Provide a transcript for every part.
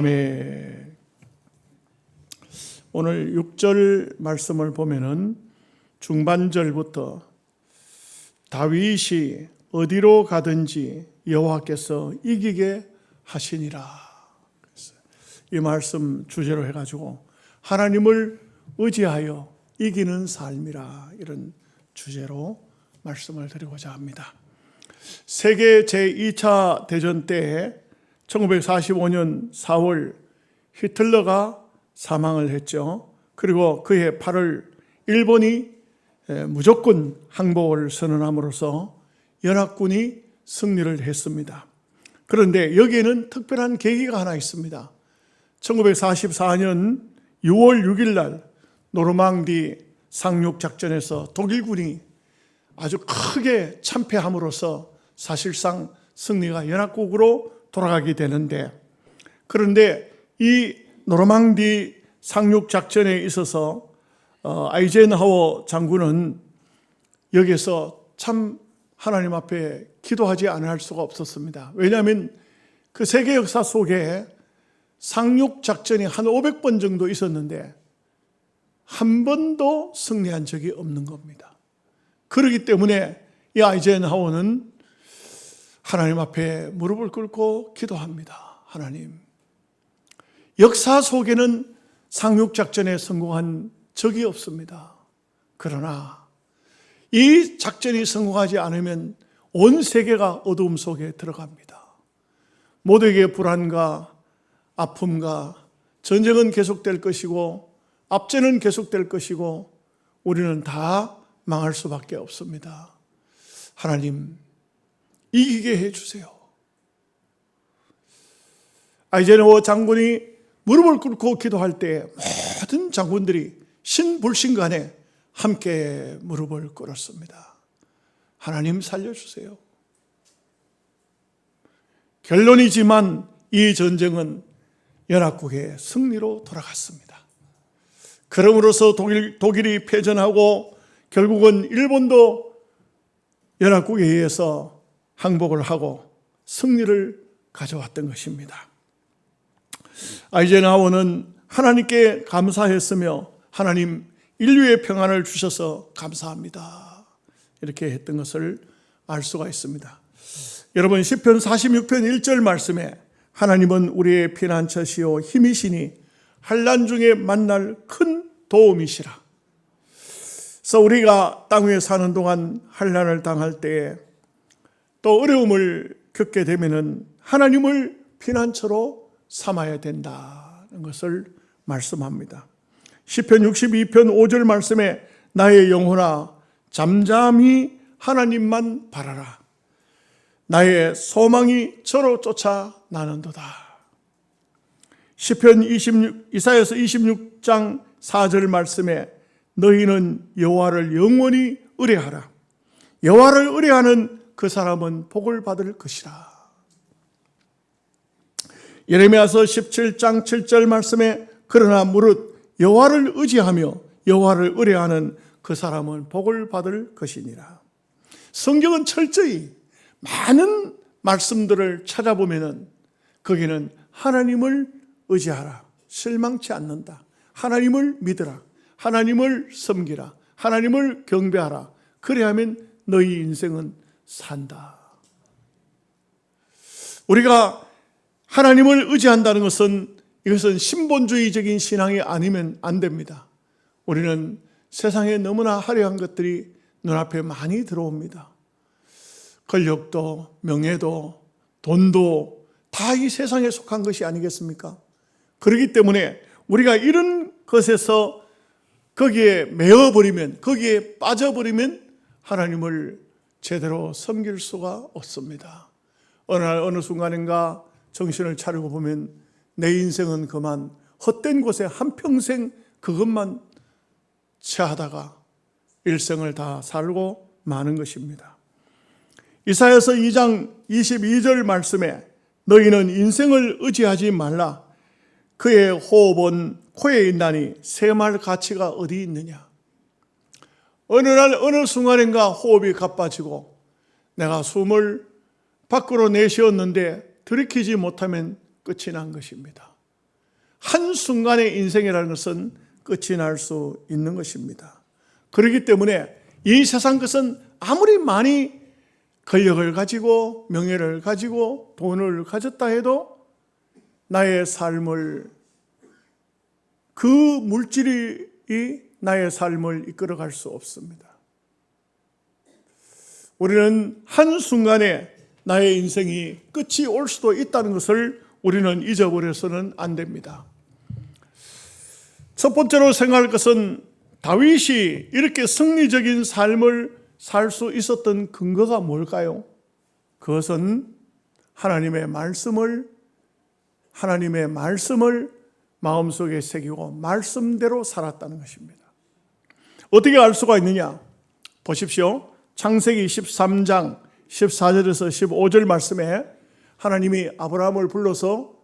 네. 오늘 6절 말씀을 보면은 중반절부터 다윗이 어디로 가든지 여호와께서 이기게 하시니라. 이 말씀 주제로 해가지고 하나님을 의지하여 이기는 삶이라, 이런 주제로 말씀을 드리고자 합니다. 세계 제2차 대전 때에 1945년 4월 히틀러가 사망을 했죠. 그리고 그해 8월 일본이 무조건 항복을 선언함으로써 연합군이 승리를 했습니다. 그런데 여기에는 특별한 계기가 하나 있습니다. 1944년 6월 6일 날 노르망디 상륙작전에서 독일군이 아주 크게 참패함으로써 사실상 승리가 연합국으로 돌아가게 되는데, 그런데 이 노르망디 상륙작전에 있어서 아이젠하워 장군은 여기서 참 하나님 앞에 기도하지 않을 수가 없었습니다. 왜냐하면 그 세계 역사 속에 상륙작전이 한 500번 정도 있었는데 한 번도 승리한 적이 없는 겁니다. 그렇기 때문에 이 아이젠하워는 하나님 앞에 무릎을 꿇고 기도합니다. 하나님, 역사 속에는 상륙작전에 성공한 적이 없습니다. 그러나 이 작전이 성공하지 않으면 온 세계가 어두움 속에 들어갑니다. 모두에게 불안과 아픔과 전쟁은 계속될 것이고 압제는 계속될 것이고 우리는 다 망할 수밖에 없습니다. 하나님, 이기게 해주세요. 아이젠하워 장군이 무릎을 꿇고 기도할 때 모든 장군들이 신불신간에 함께 무릎을 꿇었습니다. 하나님 살려주세요. 결론이지만 이 전쟁은 연합국의 승리로 돌아갔습니다. 그러므로서 독일이 패전하고 결국은 일본도 연합국에 의해서 항복을 하고 승리를 가져왔던 것입니다. 아이젠하워는 하나님께 감사했으며 하나님, 인류의 평안을 주셔서 감사합니다, 이렇게 했던 것을 알 수가 있습니다. 여러분, 시편 46편 1절 말씀에 하나님은 우리의 피난처시요 힘이시니 환난 중에 만날 큰 도움이시라. 그래서 우리가 땅 위에 사는 동안 환난을 당할 때에 또 어려움을 겪게 되면은 하나님을 피난처로 삼아야 된다는 것을 말씀합니다. 시편 62편 5절 말씀에 나의 영혼아 잠잠히 하나님만 바라라. 나의 소망이 저로 쫓아 나는도다. 시편 이사야서 26장 4절 말씀에 너희는 여호와를 영원히 의뢰하라. 여호와를 의뢰하는 그 사람은 복을 받을 것이라. 예레미야서 17장 7절 말씀에 그러나 무릇 여호와를 의지하며 여호와를 의뢰하는 그 사람은 복을 받을 것이니라. 성경은 철저히 많은 말씀들을 찾아보면은 거기는 하나님을 의지하라, 실망치 않는다, 하나님을 믿으라, 하나님을 섬기라, 하나님을 경배하라, 그래야만 너희 인생은 산다. 우리가 하나님을 의지한다는 것은 이것은 신본주의적인 신앙이 아니면 안 됩니다. 우리는 세상에 너무나 화려한 것들이 눈앞에 많이 들어옵니다. 권력도 명예도 돈도 다 이 세상에 속한 것이 아니겠습니까? 그렇기 때문에 우리가 이런 것에서 거기에 매어버리면, 거기에 빠져버리면 하나님을 제대로 섬길 수가 없습니다. 어느 날 어느 순간인가 정신을 차리고 보면 내 인생은 그만 헛된 곳에 한평생 그것만 취하다가 일생을 다 살고 마는 것입니다. 이사야서 2장 22절 말씀에 너희는 인생을 의지하지 말라. 그의 호흡은 코에 있나니 새말 가치가 어디 있느냐. 어느 날 어느 순간인가 호흡이 가빠지고 내가 숨을 밖으로 내쉬었는데 들이키지 못하면 끝이 난 것입니다. 한순간의 인생이라는 것은 끝이 날 수 있는 것입니다. 그렇기 때문에 이 세상 것은 아무리 많이 권력을 가지고 명예를 가지고 돈을 가졌다 해도 나의 삶을, 그 물질이 나의 삶을 이끌어갈 수 없습니다. 우리는 한순간에 나의 인생이 끝이 올 수도 있다는 것을 우리는 잊어버려서는 안 됩니다. 첫 번째로 생각할 것은 다윗이 이렇게 승리적인 삶을 살 수 있었던 근거가 뭘까요? 그것은 하나님의 말씀을 마음속에 새기고 말씀대로 살았다는 것입니다. 어떻게 알 수가 있느냐? 보십시오. 창세기 13장 14절에서 15절 말씀에 하나님이 아브라함을 불러서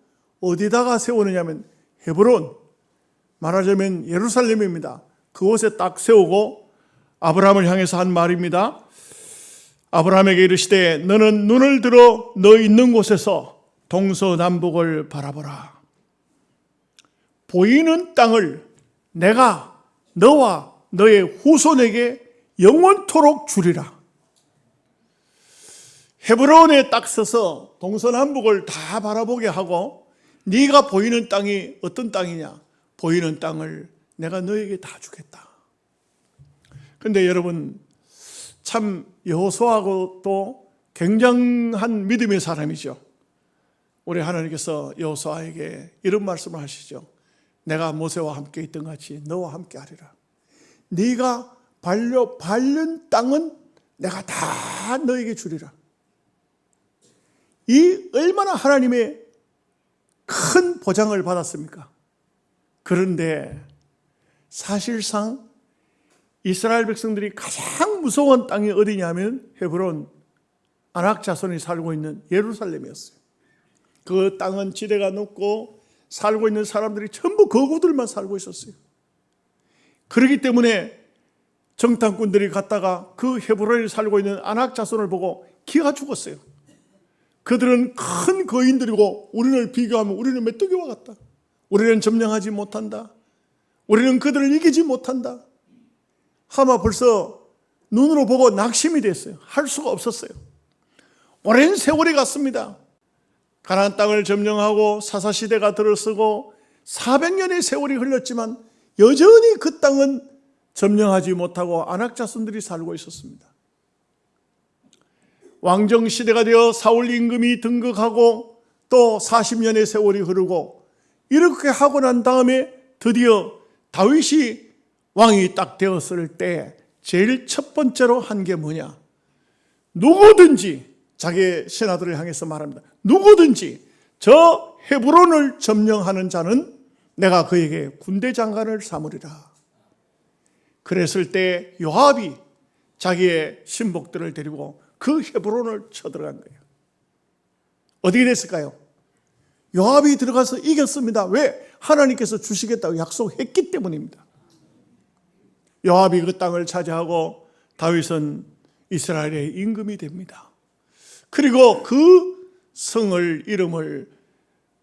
어디다가 세우느냐면 헤브론, 말하자면 예루살렘입니다. 그곳에 딱 세우고 아브라함을 향해서 한 말입니다. 아브라함에게 이르시되 너는 눈을 들어 너 있는 곳에서 동서남북을 바라보라. 보이는 땅을 내가 너와 너의 후손에게 영원토록 주리라. 헤브론에 딱 서서 동서남북을 다 바라보게 하고 네가 보이는 땅이 어떤 땅이냐? 보이는 땅을 내가 너에게 다 주겠다. 그런데 여러분, 참 여호수아하고 또 굉장한 믿음의 사람이죠. 우리 하나님께서 여호수아에게 이런 말씀을 하시죠. 내가 모세와 함께 있던 같이 너와 함께 하리라. 네가 밟는 땅은 내가 다 너에게 주리라. 이 얼마나 하나님의 큰 보장을 받았습니까? 그런데 사실상 이스라엘 백성들이 가장 무서운 땅이 어디냐면 헤브론, 아낙 자손이 살고 있는 예루살렘이었어요. 그 땅은 지대가 높고 살고 있는 사람들이 전부 거구들만 살고 있었어요. 그렇기 때문에 정탐꾼들이 갔다가 그 헤브론에 살고 있는 아낙 자손을 보고 기가 죽었어요. 그들은 큰 거인들이고 우리를 비교하면 우리는 메뚜기와 같다. 우리는 점령하지 못한다. 우리는 그들을 이기지 못한다. 아마 벌써 눈으로 보고 낙심이 됐어요. 할 수가 없었어요. 오랜 세월이 갔습니다. 가나안 땅을 점령하고 사사시대가 들어서고 400년의 세월이 흘렀지만 여전히 그 땅은 점령하지 못하고 아낙 자손들이 살고 있었습니다. 왕정시대가 되어 사울 임금이 등극하고 또 40년의 세월이 흐르고 이렇게 하고 난 다음에 드디어 다윗이 왕이 딱 되었을 때 제일 첫 번째로 한 게 뭐냐? 누구든지, 자기의 신하들을 향해서 말합니다. 누구든지 저 헤브론을 점령하는 자는 내가 그에게 군대 장관을 삼으리라. 그랬을 때 요압이 자기의 신복들을 데리고 그 헤브론을 쳐들어간 거예요. 어떻게 됐을까요? 요압이 들어가서 이겼습니다. 왜? 하나님께서 주시겠다고 약속했기 때문입니다. 요압이 그 땅을 차지하고 다윗은 이스라엘의 임금이 됩니다. 그리고 그 성을 이름을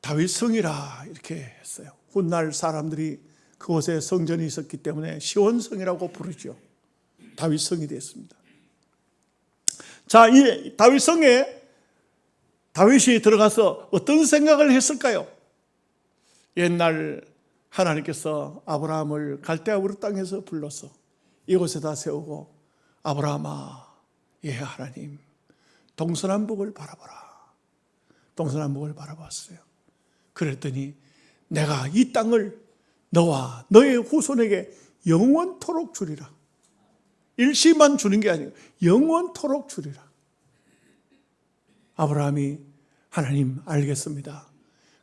다윗성이라 이렇게 했어요. 훗날 사람들이 그곳에 성전이 있었기 때문에 시온성이라고 부르죠. 다윗성이 됐습니다. 자, 이 다윗성에 다윗이 들어가서 어떤 생각을 했을까요? 옛날 하나님께서 아브라함을 갈대아 우르 땅에서 불러서 이곳에다 세우고 아브라함아, 예 하나님, 동서남북을 바라보라. 동서남북을 바라봤어요. 그랬더니 내가 이 땅을 너와 너의 후손에게 영원토록 주리라. 일시만 주는 게 아니고 영원토록 주리라. 아브라함이 하나님 알겠습니다.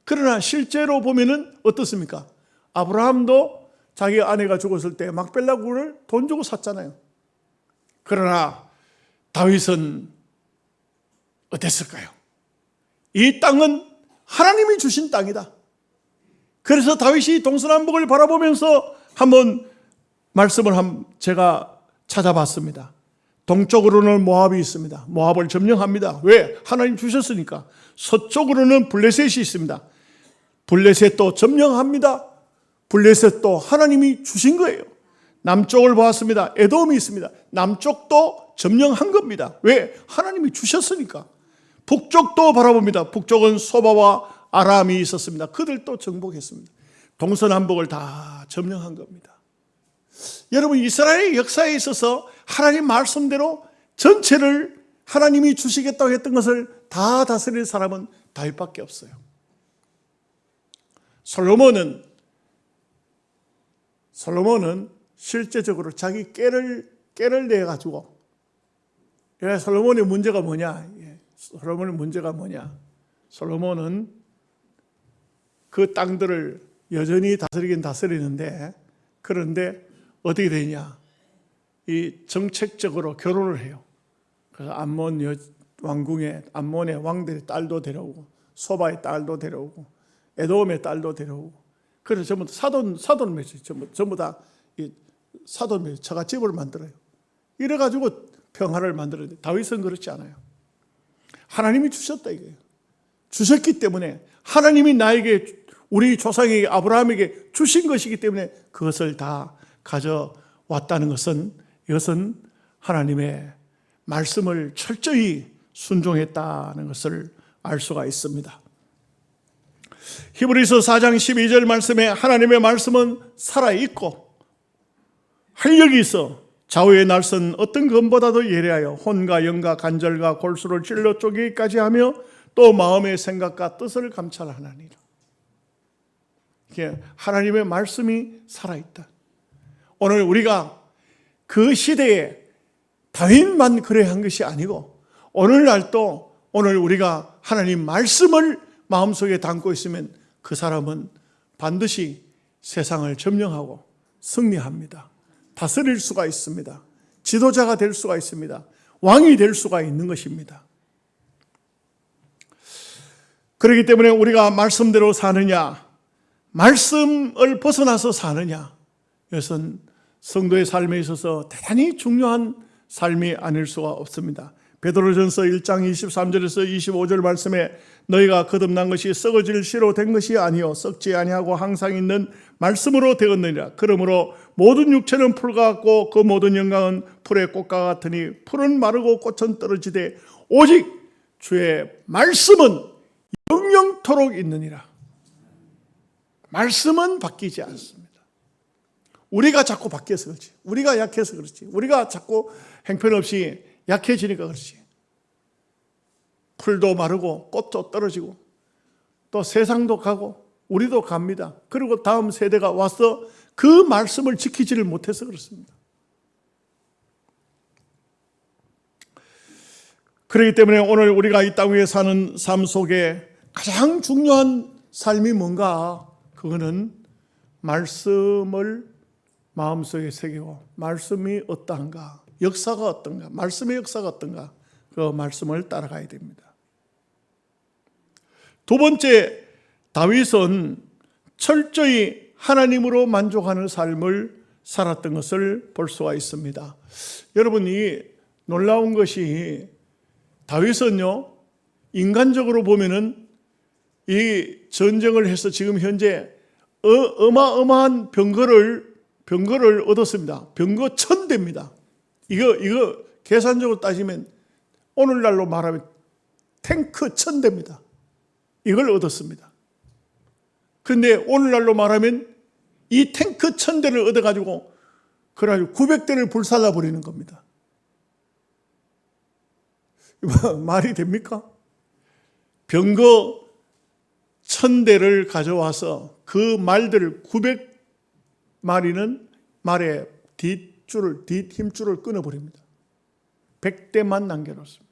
그러나 실제로 보면은 어떻습니까? 아브라함도 자기 아내가 죽었을 때 막벨라 굴을 돈 주고 샀잖아요. 그러나 다윗은 어땠을까요? 이 땅은 하나님이 주신 땅이다. 그래서 다윗이 동서남북을 바라보면서 한번 말씀을 제가 찾아봤습니다. 동쪽으로는 모압이 있습니다. 모압을 점령합니다. 왜? 하나님 주셨으니까. 서쪽으로는 블레셋이 있습니다. 블레셋도 점령합니다. 블레셋도 하나님이 주신 거예요. 남쪽을 보았습니다. 에돔이 있습니다. 남쪽도 점령한 겁니다. 왜? 하나님이 주셨으니까. 북쪽도 바라봅니다. 북쪽은 소바와 아람이 있었습니다. 그들도 정복했습니다. 동서남북을 다 점령한 겁니다. 여러분, 이스라엘의 역사에 있어서 하나님 말씀대로 전체를 하나님이 주시겠다고 했던 것을 다 다스릴 사람은 다윗밖에 없어요. 솔로몬은 실제적으로 자기 깨를 내가지고, 솔로몬의 문제가 뭐냐? 솔로몬의 문제가 뭐냐? 솔로몬은 그 땅들을 여전히 다스리긴 다스리는데, 그런데 어떻게 되냐? 이 정책적으로 결혼을 해요. 그래서 암몬 왕궁에 암몬의 왕들의 딸도 데려오고, 소바의 딸도 데려오고, 에돔의 딸도 데려오고, 그래서 전부 다 사돈 맺이 전부 다 이 사돈 맺이 처갓집을 만들어요. 이래가지고 평화를 만들었는데 다윗은 그렇지 않아요. 하나님이 주셨다 이거예요. 주셨기 때문에 하나님이 나에게, 우리 조상에게, 아브라함에게 주신 것이기 때문에 그것을 다 가져왔다는 것은, 이것은 하나님의 말씀을 철저히 순종했다는 것을 알 수가 있습니다. 히브리서 4장 12절 말씀에 하나님의 말씀은 살아있고 활력이 있어 좌우의 날선 어떤 검보다도 예리하여 혼과 영과 관절과 골수를 찔러 쪼개기까지 하며 또 마음의 생각과 뜻을 감찰하나니라. 하나님의 말씀이 살아있다. 오늘 우리가 그 시대에 다윗만 그래 한 것이 아니고, 오늘날도 오늘 우리가 하나님 말씀을 마음속에 담고 있으면 그 사람은 반드시 세상을 점령하고 승리합니다. 다스릴 수가 있습니다. 지도자가 될 수가 있습니다. 왕이 될 수가 있는 것입니다. 그렇기 때문에 우리가 말씀대로 사느냐, 말씀을 벗어나서 사느냐, 이것은 성도의 삶에 있어서 대단히 중요한 삶이 아닐 수가 없습니다. 베드로전서 1장 23절에서 25절 말씀에 너희가 거듭난 것이 썩어질 씨로 된 것이 아니요 썩지 아니하고 항상 있는 말씀으로 되었느니라. 그러므로 모든 육체는 풀과 같고 그 모든 영광은 풀의 꽃과 같으니 풀은 마르고 꽃은 떨어지되 오직 주의 말씀은 영영토록 있느니라. 말씀은 바뀌지 않습니다. 우리가 자꾸 바뀌어서 그렇지, 우리가 약해서 그렇지, 우리가 자꾸 형편없이 약해지니까 그렇지. 풀도 마르고 꽃도 떨어지고 또 세상도 가고 우리도 갑니다. 그리고 다음 세대가 와서 그 말씀을 지키지를 못해서 그렇습니다. 그렇기 때문에 오늘 우리가 이 땅 위에 사는 삶 속에 가장 중요한 삶이 뭔가, 그거는 말씀을 마음속에 새기고 말씀이 어떠한가, 역사가 어떤가, 말씀의 역사가 어떤가, 그 말씀을 따라가야 됩니다. 두 번째, 다윗은 철저히 하나님으로 만족하는 삶을 살았던 것을 볼 수가 있습니다. 여러분, 이 놀라운 것이 다윗은요, 인간적으로 보면은 이 전쟁을 해서 지금 현재 어마어마한 병거를 얻었습니다. 병거 1000대입니다. 이거 계산적으로 따지면 오늘날로 말하면 탱크 1000대입니다. 이걸 얻었습니다. 그런데 오늘날로 말하면 이 탱크 1000대를 얻어가지고 그래가지고 900대를 불살라 버리는 겁니다. 말이 됩니까? 병거 1000대를 가져와서 그 말들 900마리는 말의 뒷 힘줄을 끊어버립니다. 100대만 남겨놓습니다.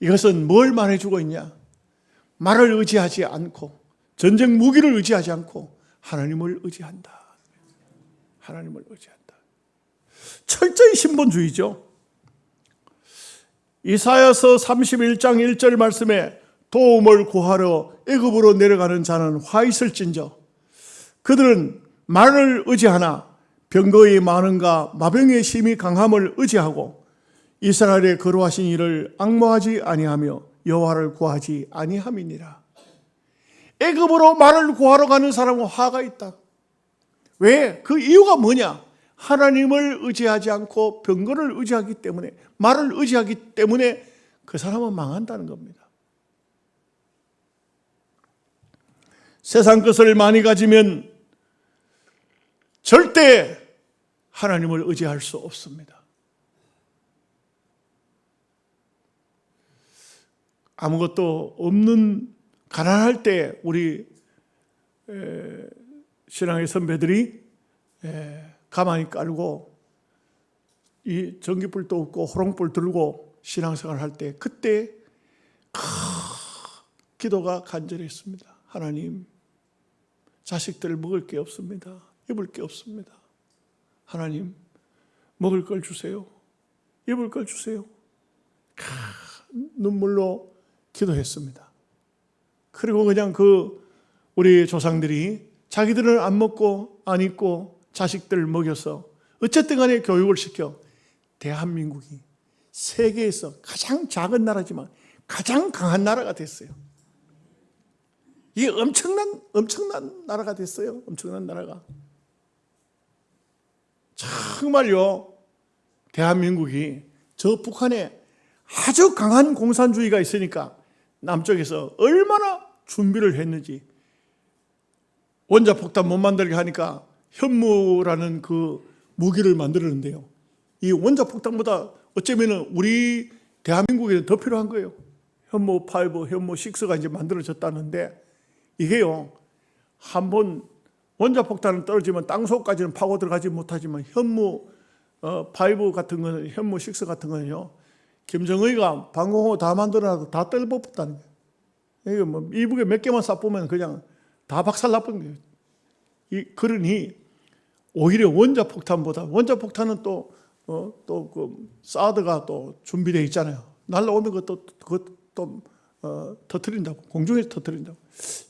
이것은 뭘 말해주고 있냐? 말을 의지하지 않고 전쟁 무기를 의지하지 않고 하나님을 의지한다. 하나님을 의지한다. 철저히 신본주의죠. 이사야서 31장 1절 말씀에 도움을 구하러 애굽으로 내려가는 자는 화 있을진저 그들은 말을 의지하나 병거의 많음과 마병의 심히 강함을 의지하고 이스라엘의 거룩하신 이를 앙모하지 아니하며 여호와를 구하지 아니함이니라. 애굽으로 말을 구하러 가는 사람은 화가 있다. 왜? 그 이유가 뭐냐? 하나님을 의지하지 않고 병거를 의지하기 때문에, 말을 의지하기 때문에 그 사람은 망한다는 겁니다. 세상 것을 많이 가지면 절대 하나님을 의지할 수 없습니다. 아무것도 없는 가난할 때 우리 신앙의 선배들이 가만히 깔고 이 전기불도 없고 호롱불 들고 신앙생활 할 때 그때 기도가 간절했습니다. 하나님, 자식들 먹을 게 없습니다. 입을 게 없습니다. 하나님, 먹을 걸 주세요. 입을 걸 주세요. 눈물로 기도했습니다. 그리고 그냥 우리 조상들이 자기들은 안 먹고 안 입고 자식들 먹여서 어쨌든 간에 교육을 시켜 대한민국이 세계에서 가장 작은 나라지만 가장 강한 나라가 됐어요. 이게 엄청난 나라가 됐어요. 엄청난 나라가. 정말요, 대한민국이 저 북한에 아주 강한 공산주의가 있으니까 남쪽에서 얼마나 준비를 했는지. 원자폭탄 못 만들게 하니까 현무라는 그 무기를 만들었는데요. 이 원자폭탄보다 어쩌면 우리 대한민국에는 더 필요한 거예요. 현무 5, 현무 6가 이제 만들어졌다는데 이게요, 한번 원자폭탄은 떨어지면 땅속까지는 파고 들어가지 못하지만 현무 5 같은 거는, 현무 6 같은 거는요, 김정의가 방공호 다 만들어놔도 다 떨어붙다는 거예요. 이게 뭐 이북에 몇 개만 쏴보면 그냥 다 박살 나쁜 거예요. 그러니 오히려 원자폭탄은 또 그 사드가 또 준비되어 있잖아요. 날라오면 그것도 터뜨린다고, 공중에서 터뜨린다고.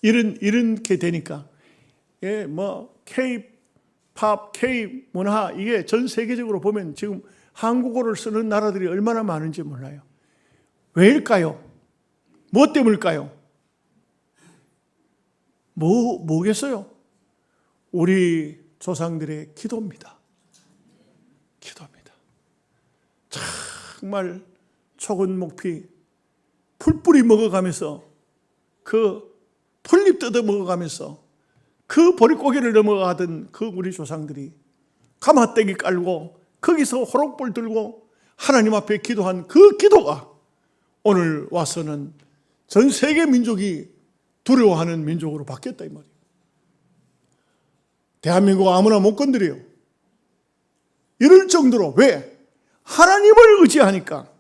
이렇게 되니까, 예, 뭐 K-팝, K-문화, 이게 전 세계적으로 보면 지금 한국어를 쓰는 나라들이 얼마나 많은지 몰라요. 왜일까요? 뭐 때문일까요? 뭐겠어요? 우리 조상들의 기도입니다. 기도입니다. 정말 촉은 목피, 풀뿌리 먹어가면서, 그 풀잎 뜯어 먹어가면서 그 보릿고개를 넘어가던 그 우리 조상들이 가마떼기 깔고 거기서 호롱불 들고 하나님 앞에 기도한 그 기도가 오늘 와서는 전 세계 민족이 두려워하는 민족으로 바뀌었다 이 말이에요. 대한민국 아무나 못 건드려요. 이럴 정도로. 왜? 하나님을 의지하니까.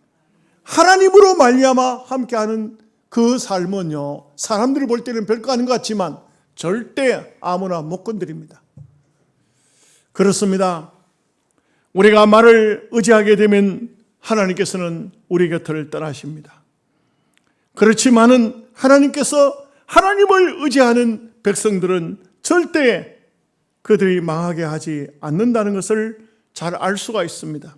하나님으로 말미암아 함께하는 그 삶은요, 사람들이 볼 때는 별거 아닌 것 같지만 절대 아무나 못 건드립니다. 그렇습니다. 우리가 말을 의지하게 되면 하나님께서는 우리 곁을 떠나십니다. 그렇지만은 하나님께서 하나님을 의지하는 백성들은 절대 그들이 망하게 하지 않는다는 것을 잘 알 수가 있습니다.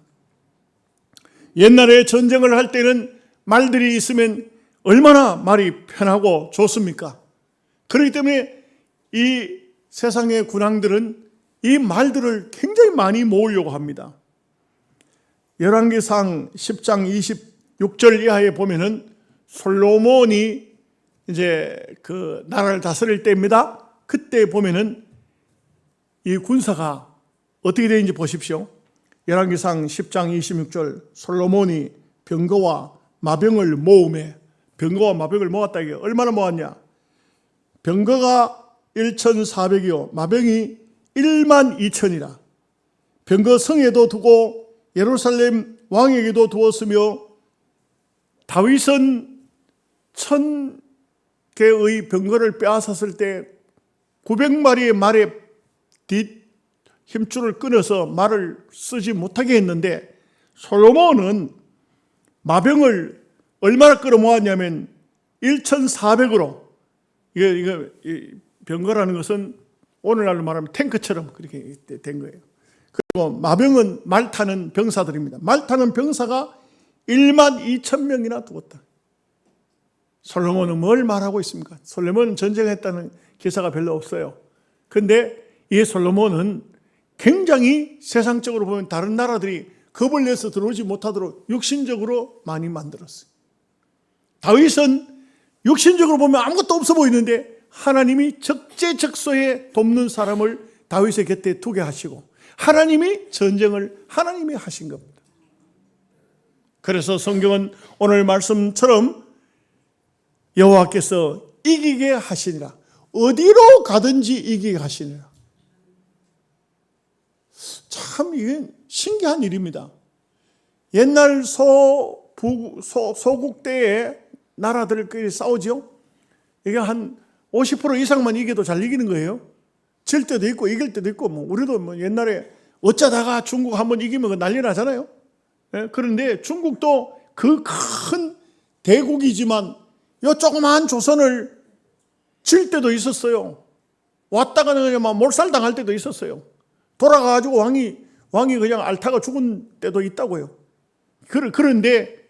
옛날에 전쟁을 할 때는 말들이 있으면 얼마나 말이 편하고 좋습니까? 그렇기 때문에 이 세상의 군왕들은 이 말들을 굉장히 많이 모으려고 합니다. 열왕기상 10장 26절 이하에 보면은 솔로몬이 이제 그 나라를 다스릴 때입니다. 그때 보면은 이 군사가 어떻게 되는지 보십시오. 열왕기상 10장 26절, 솔로몬이 병거와 마병을 모으매. 병거와 마병을 모았다. 이게 얼마나 모았냐? 병거가 1,400이요 마병이 12,000이라. 병거 성에도 두고 예루살렘 왕에게도 두었으며 다윗은 1,000개의 병거를 빼앗았을 때 900마리의 말의 뒷 힘줄을 끊어서 말을 쓰지 못하게 했는데, 솔로몬은 마병을 얼마나 끌어모았냐면 1,400으로. 이게 병거라는 것은 오늘날로 말하면 탱크처럼 그렇게 된 거예요. 그리고 마병은 말 타는 병사들입니다. 말 타는 병사가 12,000명이나 두었다. 솔로몬은 뭘 말하고 있습니까? 솔로몬은 전쟁했다는 기사가 별로 없어요. 그런데 이 솔로몬은 굉장히 세상적으로 보면 다른 나라들이 겁을 내서 들어오지 못하도록 육신적으로 많이 만들었어요. 다윗은 육신적으로 보면 아무것도 없어 보이는데 하나님이 적재적소에 돕는 사람을 다윗의 곁에 두게 하시고 하나님이 전쟁을 하나님이 하신 겁니다. 그래서 성경은 오늘 말씀처럼 여호와께서 이기게 하시니라. 어디로 가든지 이기게 하시니라. 참 이게 신기한 일입니다. 옛날 소국 때에 나라들끼리 싸우죠. 이게 한 50% 이상만 이겨도 잘 이기는 거예요. 질 때도 있고 이길 때도 있고 우리도 옛날에 어쩌다가 중국 한번 이기면 난리 나잖아요. 그런데 중국도 그 큰 대국이지만 요 조그마한 조선을 질 때도 있었어요. 왔다가 그냥 막 몰살당할 때도 있었어요. 돌아가가지고 왕이 그냥 앓다가 죽은 때도 있다고요. 그런데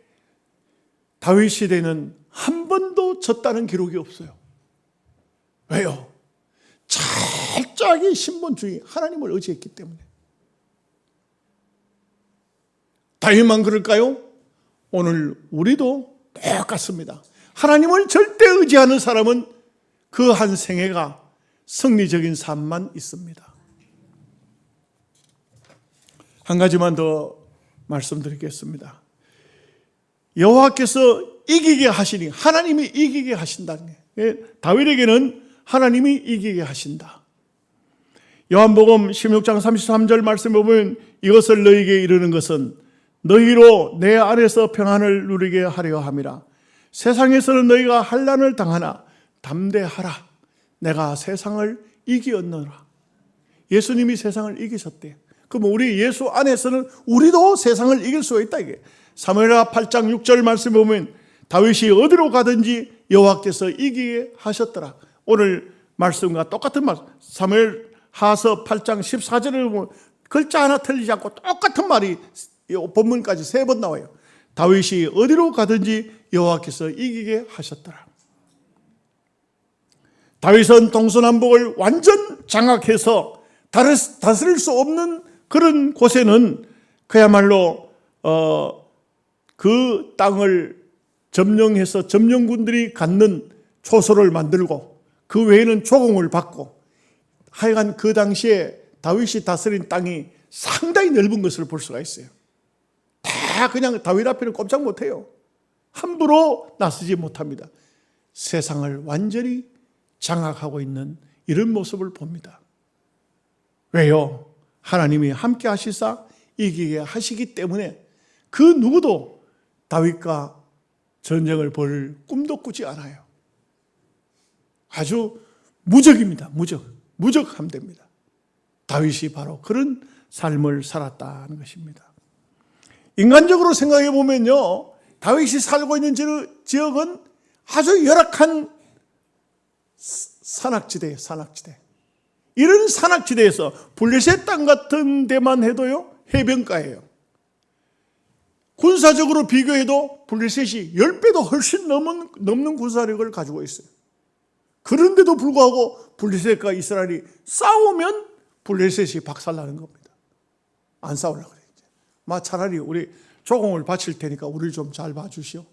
다윗 시대는 한 번도 졌다는 기록이 없어요. 왜요? 철저하게 신본주의, 하나님을 의지했기 때문에. 다윗만 그럴까요? 오늘 우리도 똑같습니다. 하나님을 절대 의지하는 사람은 그 한 생애가 승리적인 삶만 있습니다. 한 가지만 더 말씀드리겠습니다. 여호와께서 이기게 하시니 하나님이 이기게 하신다는 게 다윗에게는 하나님이 이기게 하신다. 요한복음 16장 33절 말씀에 보면 이것을 너희에게 이르는 것은 너희로 내 안에서 평안을 누리게 하려 함이라. 세상에서는 너희가 환난을 당하나 담대하라. 내가 세상을 이기었노라. 예수님이 세상을 이기셨대. 그럼 우리 예수 안에서는 우리도 세상을 이길 수가 있다 이게. 사무엘하 8장 6절 말씀에 보면 다윗이 어디로 가든지 여호와께서 이기게 하셨더라. 오늘 말씀과 똑같은 말씀. 사무엘하서 8장 14절을 보면 글자 하나 틀리지 않고 똑같은 말이 본문까지 3번 나와요. 다윗이 어디로 가든지 여호와께서 이기게 하셨더라. 다윗은 동서남북을 완전 장악해서 다스릴 수 없는 그런 곳에는 그야말로 그 땅을 점령해서 점령군들이 갖는 초소를 만들고 그 외에는 조공을 받고 하여간 그 당시에 다윗이 다스린 땅이 상당히 넓은 것을 볼 수가 있어요. 다 그냥 다윗 앞에는 꼼짝 못해요. 함부로 나서지 못합니다. 세상을 완전히 장악하고 있는 이런 모습을 봅니다. 왜요? 하나님이 함께 하시사 이기게 하시기 때문에 그 누구도 다윗과 전쟁을 벌일 꿈도 꾸지 않아요. 아주 무적입니다. 무적함됩니다. 다윗이 바로 그런 삶을 살았다는 것입니다. 인간적으로 생각해 보면요, 다윗이 살고 있는 지역은 아주 열악한 산악지대예요. 산악지대. 이런 산악지대에서 블레셋 땅 같은 데만 해도요, 해변가예요. 군사적으로 비교해도 블레셋이 10배도 훨씬 넘는 군사력을 가지고 있어요. 그런데도 불구하고 블레셋과 이스라엘이 싸우면 블레셋이 박살나는 겁니다. 안 싸우려고 그래요. 차라리 우리 조공을 바칠 테니까 우리를 좀 잘 봐주시오.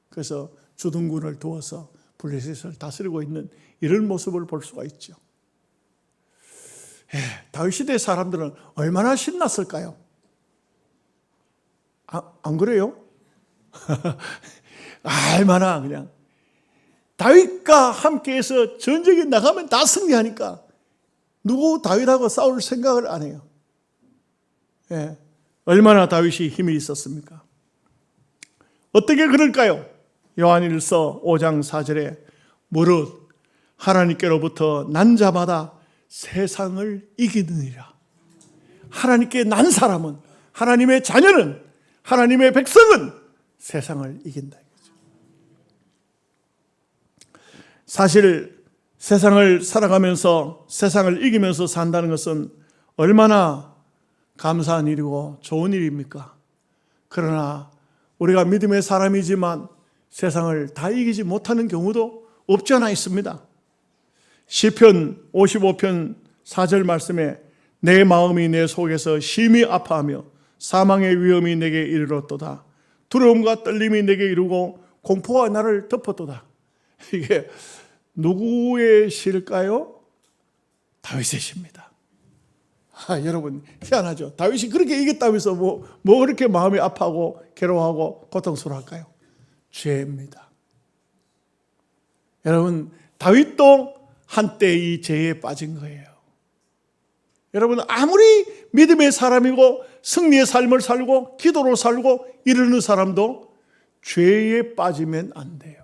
그래서 주둔군을 두어서 블레셋을 다스리고 있는 이런 모습을 볼 수가 있죠. 다윗 시대 사람들은 얼마나 신났을까요? 안 그래요? 얼마나 그냥 다윗과 함께해서 전쟁에 나가면 다 승리하니까 누구 다윗하고 싸울 생각을 안 해요. 얼마나 다윗이 힘이 있었습니까? 어떻게 그럴까요? 요한일서 5장 4절에 무릇 하나님께로부터 난 자마다 세상을 이기느니라. 하나님께 난 사람은, 하나님의 자녀는, 하나님의 백성은 세상을 이긴다. 사실 세상을 살아가면서 세상을 이기면서 산다는 것은 얼마나 감사한 일이고 좋은 일입니까? 그러나 우리가 믿음의 사람이지만 세상을 다 이기지 못하는 경우도 없지 않아 있습니다. 시편 55편 4절 말씀에 내 마음이 내 속에서 심히 아파하며 사망의 위험이 내게 이르렀도다. 두려움과 떨림이 내게 이르고 공포가 나를 덮었도다. 이게 누구의 시일까요? 다윗의 시입니다. 여러분 희한하죠. 다윗이 그렇게 이겼다면서 뭐 그렇게 마음이 아파하고 괴로워하고 고통스러워할까요? 죄입니다. 여러분 다윗도 한때 이 죄에 빠진 거예요. 여러분 아무리 믿음의 사람이고 승리의 삶을 살고 기도로 살고 이르는 사람도 죄에 빠지면 안 돼요.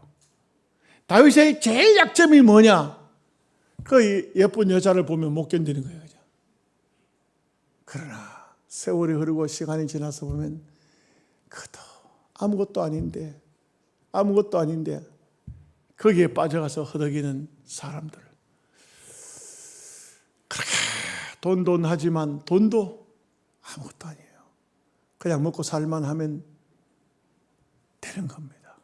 다윗의 제일 약점이 뭐냐? 그 예쁜 여자를 보면 못 견디는 거예요. 그죠? 그러나 세월이 흐르고 시간이 지나서 보면 그것도 아무것도 아닌데 거기에 빠져가서 허덕이는 사람들. 그렇게 돈 하지만 돈도 아무것도 아니에요. 그냥 먹고 살만 하면 되는 겁니다.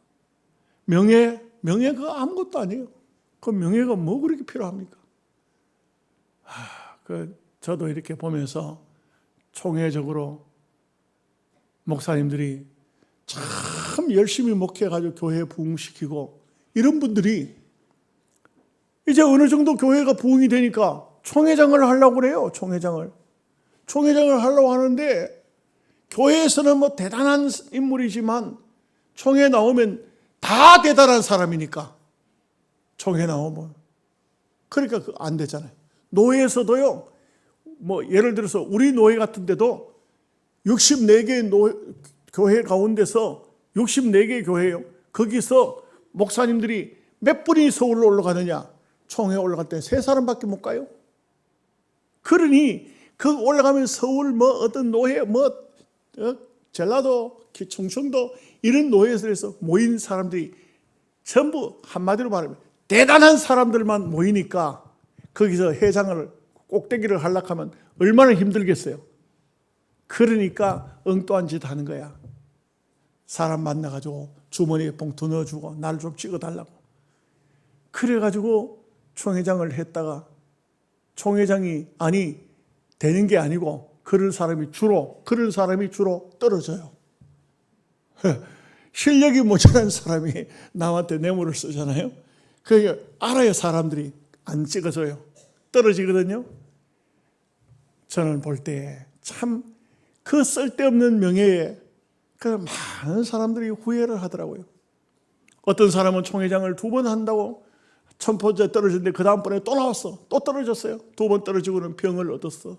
명예가 아무것도 아니에요. 그 명예가 뭐 그렇게 필요합니까? 저도 이렇게 보면서 총회적으로 목사님들이 참 열심히 목회해가지고 교회 부흥시키고 이런 분들이 이제 어느 정도 교회가 부흥이 되니까 총회장을 하려고 그래요. 총회장을 하려고 하는데 교회에서는 뭐 대단한 인물이지만 총회 나오면 다 대단한 사람이니까 총회 나오면 그러니까 안 되잖아요. 노예에서도요. 뭐 예를 들어서 우리 노예 같은 데도 64개의 교회 가운데서 64개의 교회예요. 거기서 목사님들이 몇 분이 서울로 올라가느냐? 총회 올라갈 때 3사람밖에 못 가요. 그러니 그 올라가면 서울 뭐 어떤 노예 전라도, 충청도 이런 노예에서 모인 사람들이 전부 한마디로 말하면 대단한 사람들만 모이니까 거기서 회장을 꼭대기를 하려고 하면 얼마나 힘들겠어요. 그러니까 엉뚱한 짓 하는 거야. 사람 만나가지고 주머니에 봉투 넣어주고 날 좀 찍어달라고. 그래가지고 총회장을 했다가 총회장이 되는 게 아니고 그런 사람이 주로 떨어져요. 실력이 모자란 사람이 남한테 뇌물을 쓰잖아요. 그게 알아야 사람들이 안 찍어줘요. 떨어지거든요. 저는 볼 때 참 그 쓸데없는 명예에 그 많은 사람들이 후회를 하더라고요. 어떤 사람은 총회장을 2번 한다고 첫 번째 떨어졌는데 그 다음번에 또 나왔어. 또 떨어졌어요. 2번 떨어지고는 병을 얻었어.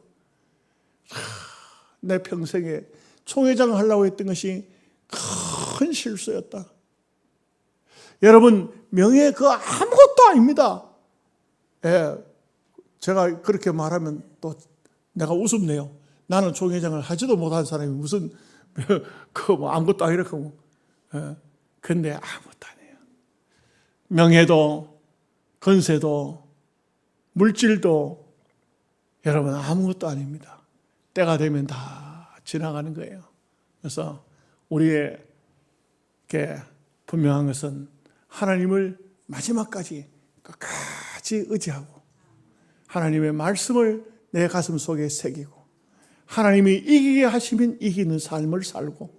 내 평생에 총회장을 하려고 했던 것이 큰 실수였다. 여러분 명예 그거 아무것도 아닙니다. 제가 그렇게 말하면 또 내가 우습네요. 나는 총회장을 하지도 못한 사람이 무슨 뭐 아무것도 아니라고. 근데 아무것도 아니에요. 명예도 건세도 물질도 여러분 아무것도 아닙니다. 때가 되면 다 지나가는 거예요. 그래서 우리에게 분명한 것은 하나님을 마지막까지 끝까지 의지하고 하나님의 말씀을 내 가슴 속에 새기고 하나님이 이기게 하시면 이기는 삶을 살고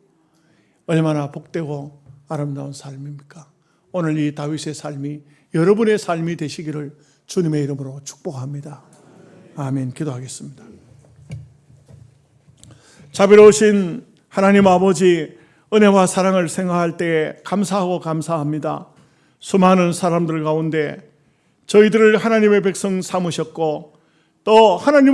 얼마나 복되고 아름다운 삶입니까? 오늘 이 다윗의 삶이 여러분의 삶이 되시기를 주님의 이름으로 축복합니다. 아멘. 기도하겠습니다. 자비로우신 하나님 아버지 은혜와 사랑을 생각할 때에 감사합니다. 수많은 사람들 가운데 저희들을 하나님의 백성 삼으셨고 또 하나님